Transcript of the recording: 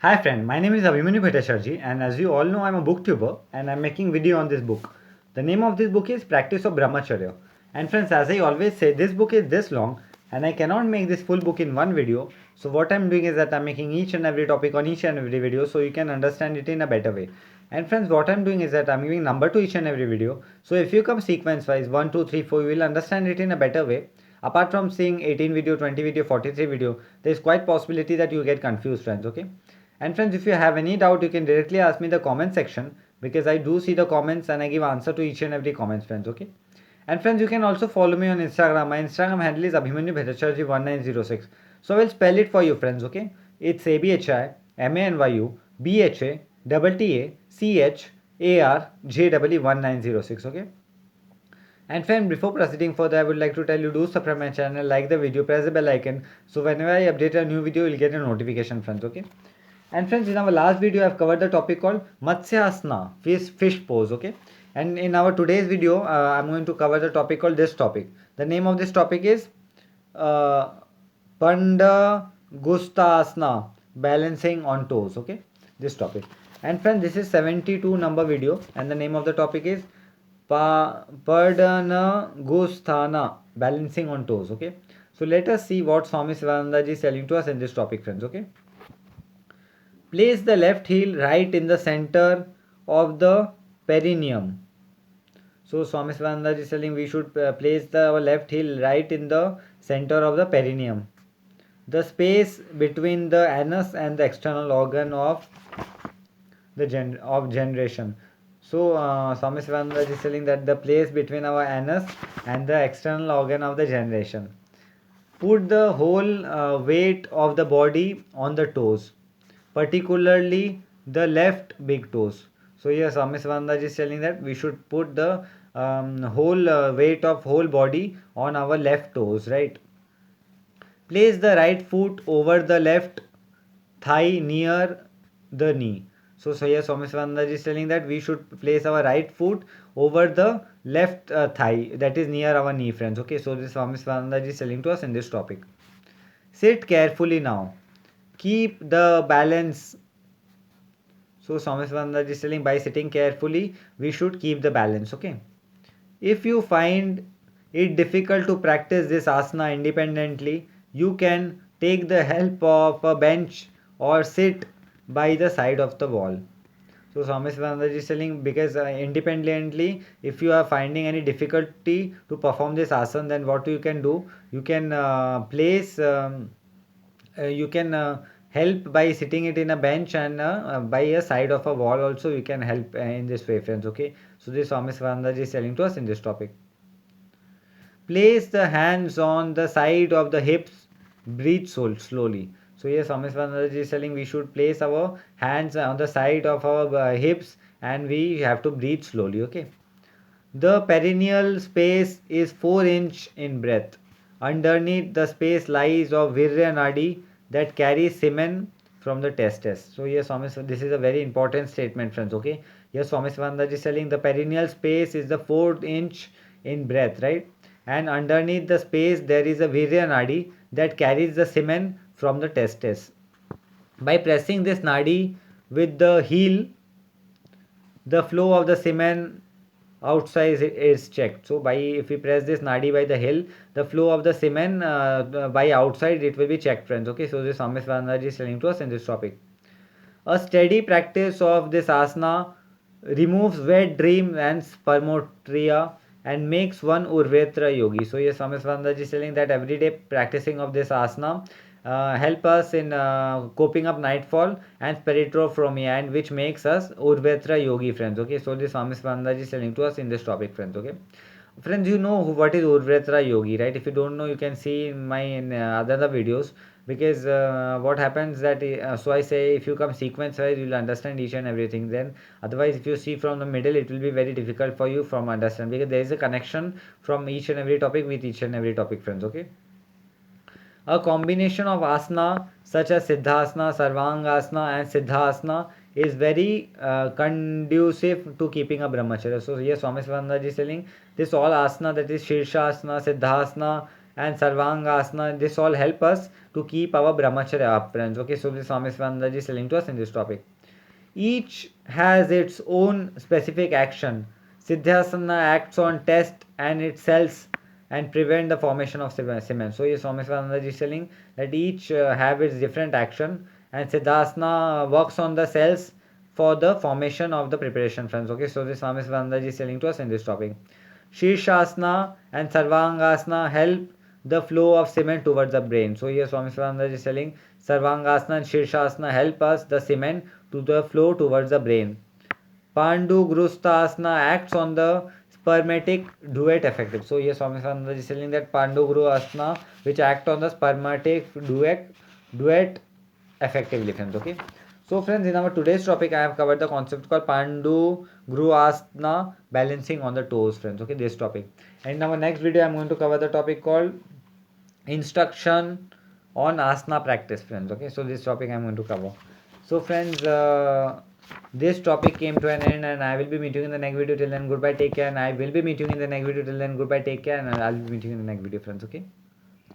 Hi friend, my name is Abhimanyu Bhattacharjee and as you all know I'm a booktuber and I'm making video on this book. The name of this book is Practice of Brahmacharya. And friends, as I always say, this book is this long and I cannot make this full book in one video. So what I'm doing is that I'm making each and every topic on each and every video so you can understand it in a better way. And friends, what I'm doing is that I'm giving number to each and every video. So if you come sequence wise 1, 2, 3, 4, you will understand it in a better way. Apart from seeing 18 video, 20 video, 43 video, there is quite possibility that you get confused friends, okay? And friends, if you have any doubt, you can directly ask me in the comment section because I do see the comments and I give answer to each and every comments, friends. Okay. And friends, you can also follow me on Instagram. My Instagram handle is Abhimanyu Bhattacharjee 1906. So I will spell it for you, friends. Okay. It's ABHIMANYU BHATTACHARJEE 1906. Okay. And friend, before proceeding further, I would like to tell you do subscribe my channel, like the video, press the bell icon. So whenever I update a new video, you'll get a notification, friends. Okay. And friends, in our last video, I've covered the topic called Matsyasana, fish pose, okay? And in our today's video, I'm going to cover the topic called this topic. The name of this topic is uh, Panda Gustasana, balancing on toes, okay? This topic. And friends, this is 72 number video, and the name of the topic is Pardana Gusthana, balancing on toes, okay? So let us see what Swami Sivanandaji is telling to us in this topic, friends, okay? Place the left heel right in the center of the perineum. So Swami Svananda is telling we should place our left heel right in the center of the perineum. The space between the anus and the external organ of generation. So Swami Svananda is telling that the place between our anus and the external organ of the generation. Put the whole weight of the body on the toes, particularly the left big toes. So here Swami Sivananda is telling that we should put the whole weight of whole body on our left toes, right? Place the right foot over the left thigh near the knee. So here Swami Sivananda is telling that we should place our right foot over the left thigh that is near our knee, friends. Okay, so this Swami Sivananda is telling to us in this topic. Sit carefully now. Keep the balance. So Swami Sivananda is telling by sitting carefully, we should keep the balance. Okay. If you find it difficult to practice this asana independently, you can take the help of a bench or sit by the side of the wall. So Swami Sivananda is telling because independently, if you are finding any difficulty to perform this asana, then what you can do, you can place, you can help by sitting it in a bench and by a side of a wall also you can help in this way, friends. Okay. So this Swami Sivananda is telling to us in this topic. Place the hands on the side of the hips. Breathe slowly. So here Swami Sivananda is telling we should place our hands on the side of our hips and we have to breathe slowly. Okay. The perineal space is 4-inch in breadth. Underneath the space lies of Virya Nadi that carries semen from the testes. So yes, Swami, this is a very important statement, friends. Okay. Yes, Swami Svandaji is telling the perineal space is the 4-inch in breadth, right? And underneath the space there is a Virya Nadi that carries the semen from the testes. By pressing this nadi with the heel, the flow of the semen outside is checked. So by if we press this nadi by the heel, the flow of the semen by outside it will be checked, friends. Okay, so this Swami Svandaji is telling to us in this topic. A steady practice of this asana removes wet dream and spermotria and makes one Urvetra yogi. So yes, Swami Svandaji is telling that everyday practicing of this asana help us in coping up nightfall and spiritrophomia, and which makes us Urvetra yogi, friends. Okay, so this Swami Svandaji is telling to us in this topic, friends. Okay. Friends, you know what is Urvetra Yogi, right? If you don't know, you can see in my other videos because what happens that so I say if you come sequence wise, you'll understand each and everything. Then otherwise, if you see from the middle, it will be very difficult for you from understand because there is a connection from each and every topic with each and every topic, friends. Okay. A combination of asana such as Siddhasana, Sarvangasana and Siddhasana is very conducive to keeping a brahmacharya. So yes, Swami Svandaji is telling this all asana, that is Shirshasana, Siddhasana and Sarvangasana. This all help us to keep our brahmacharya up, friends. Okay, so this Swami Sivananda ji is telling to us in this topic. Each has its own specific action. Siddhasana acts on test and it cells and prevent the formation of cement. So yes, Swami Sivananda ji is telling that each have its different action, and Siddhasana works on the cells for the formation of the preparation, friends. Okay, so this Swami Sivananda ji is telling to us in this topic. Shirshasana and Sarvangasana help the flow of cement towards the brain. So here Swami Sivananda is telling Sarvangasana and Shirshasana help us the cement to the flow towards the brain. Pandu Grustasana acts on the spermatic duet effective. So here Swami Sivananda is telling that Pandu Gru Asana which act on the spermatic duet effectively, friends. Okay. So friends, in our today's topic, I have covered the concept called Pandu Gru Asana, balancing on the toes, friends. Okay, this topic. And in our next video, I am going to cover the topic called instruction on asana practice, friends. Okay, so this topic I am going to cover. So friends, this topic came to an end, and I will be meeting you in the next video. Till then, goodbye, take care. And I will be meeting you in the next video. Till then, goodbye, take care, and I'll be meeting you in the next video, friends. Okay.